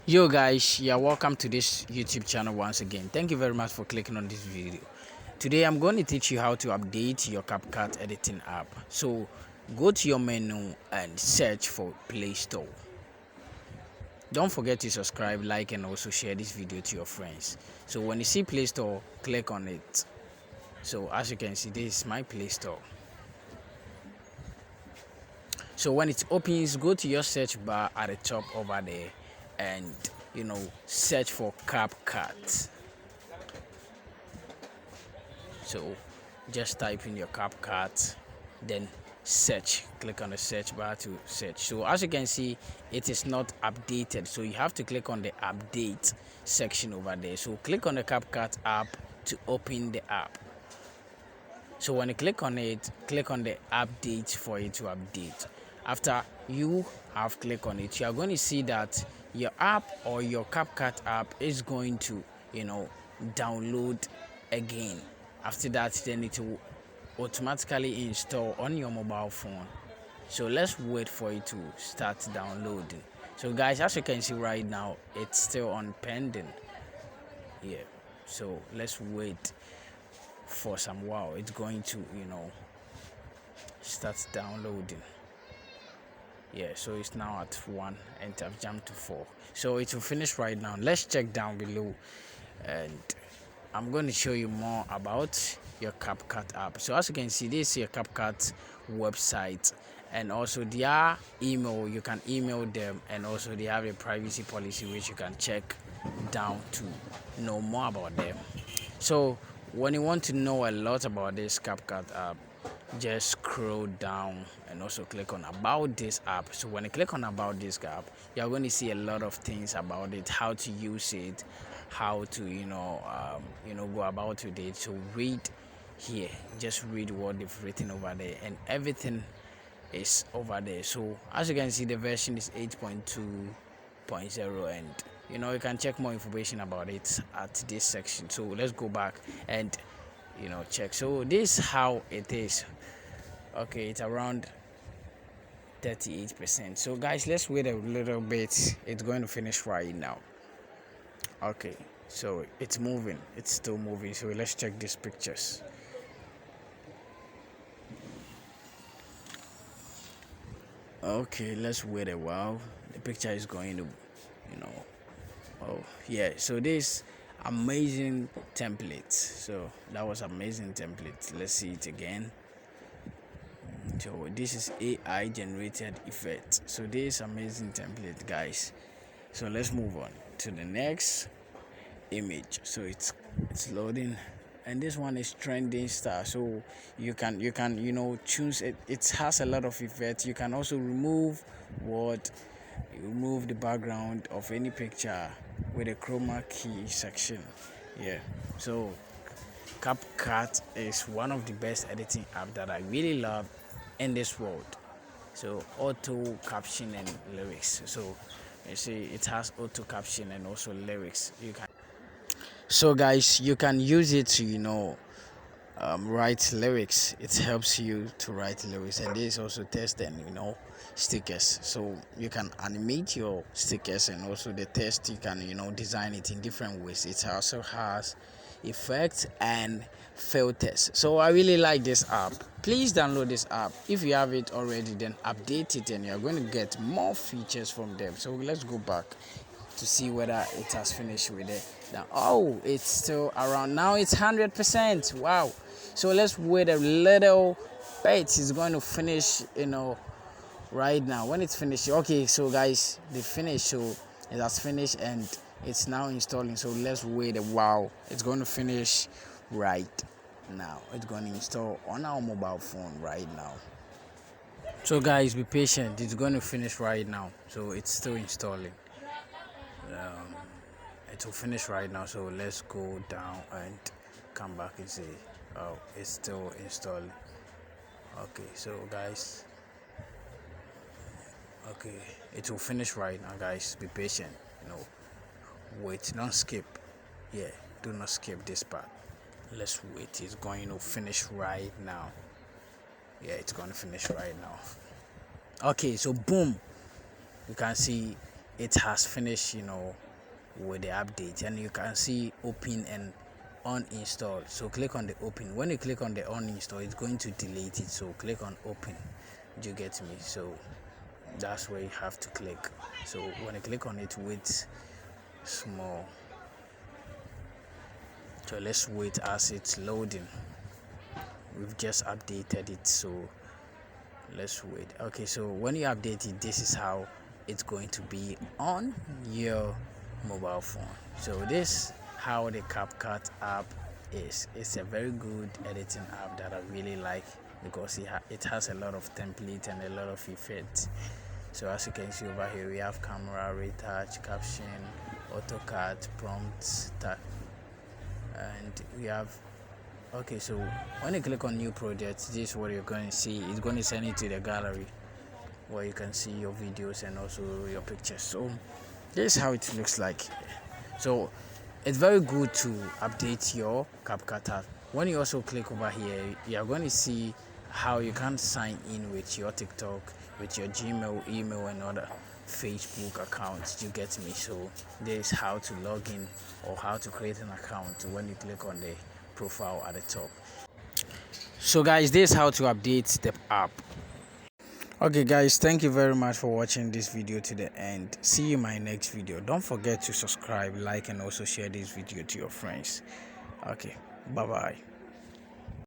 Yo guys, yeah, welcome to this YouTube channel once again. Thank you very much for clicking on this video. Today I'm going to teach you how to update your CapCut editing app. So go to your menu and search for Play Store. Don't forget to subscribe, like, and also share this video to your friends. So when you see Play Store, click on it. So as you can see, this is my Play Store. So when it opens, go to your search bar at the top over there and search for CapCut. So just type in your CapCut, then search. Click on the search bar to search. So as you can see, it is not updated, so you have to click on the update section over there. So click on the CapCut app to open the app. So when you click on it, click on the update for it to update. After you have clicked on it, you are going to see that your app or your CapCut app is going to download again. After that, then it will automatically install on your mobile phone. So let's wait for it to start downloading. So guys, as you can see right now, it's still on pending. Yeah, so let's wait for some while. It's going to start downloading. Yeah, so it's now at 1 and I've jumped to 4, so it will finish right now. Let's check down below and I'm going to show you more about your CapCut app. So as you can see, this is your CapCut website, and also their email, you can email them, and also they have a privacy policy which you can check down to know more about them. So when you want to know a lot about this CapCut app, just scroll down and also click on about this app. So when you click on about this app, you're going to see a lot of things about it, how to use it, how to go about with it. So read here, just read what they've written over there, and everything is over there. So as you can see, the version is 8.2.0, and you can check more information about it at this section. So let's go back and check. So this is how it is. Okay, it's around 38%. So guys, let's wait a little bit. It's going to finish right now. Okay, so it's moving, it's still moving. So let's check these pictures. Okay, let's wait a while. The picture is going to oh yeah, so this amazing template. So that was amazing template. Let's see it again. So this is AI generated effect. So this amazing template, guys. So let's move on to the next image. So it's loading, and this one is trending star. So you can choose it. It has a lot of effects. You can also remove the background of any picture with a chroma key section. Yeah, so CapCut is one of the best editing apps that I really love in this world. So auto caption and lyrics. So you see it has auto caption and also lyrics. So guys, you can use it to write lyrics. It helps you to write lyrics, and this also text and stickers. So you can animate your stickers, and also the text you can design it in different ways. It also has effects and filters. So I really like this app. Please download this app. If you have it already, then update it, and you're going to get more features from them. So let's go back to see whether it has finished with it. Now, oh, it's still around. Now it's 100%. Wow. So let's wait a little bit. It's going to finish right now. When it's finished, okay, so guys, they finished. So it has finished and it's now installing. So let's wait a while. It's going to finish right now. It's going to install on our mobile phone right now. So guys, be patient. It's going to finish right now. So it's still installing. It will finish right now. So let's go down and come back and see. Oh, it's still installing. Okay, so guys, okay, it will finish right now, guys. Be patient. Wait, don't skip. Yeah, do not skip this part. Let's wait. It's going to finish right now. Yeah, it's going to finish right now. Okay, so boom, you can see it has finished, with the update, and you can see open and uninstall. So click on the open. When you click on the uninstall, it's going to delete it. So click on open. Do you get me? So that's where you have to click. So when you click on it, wait small. So let's wait as it's loading. We've just updated it, so let's wait. Okay, so when you update it, this is how it's going to be on your mobile phone. So this how the CapCut app is. It's a very good editing app that I really like because it has a lot of template and a lot of effects. So as you can see over here, we have camera, retouch, caption, AutoCAD, prompts, and we have. Okay, so when you click on new project, this is what you're going to see. It's going to send you to the gallery where you can see your videos and also your pictures. So this is how it looks like. So it's very good to update your CapCut app. When you also click over here, you are going to see how you can sign in with your TikTok, with your Gmail, email, and other Facebook accounts. You get me? So this is how to log in or how to create an account when you click on the profile at the top. So guys, this is how to update the app. Okay guys, thank you very much for watching this video to the end. See you in my next video. Don't forget to subscribe, like, and also share this video to your friends. Okay, bye bye.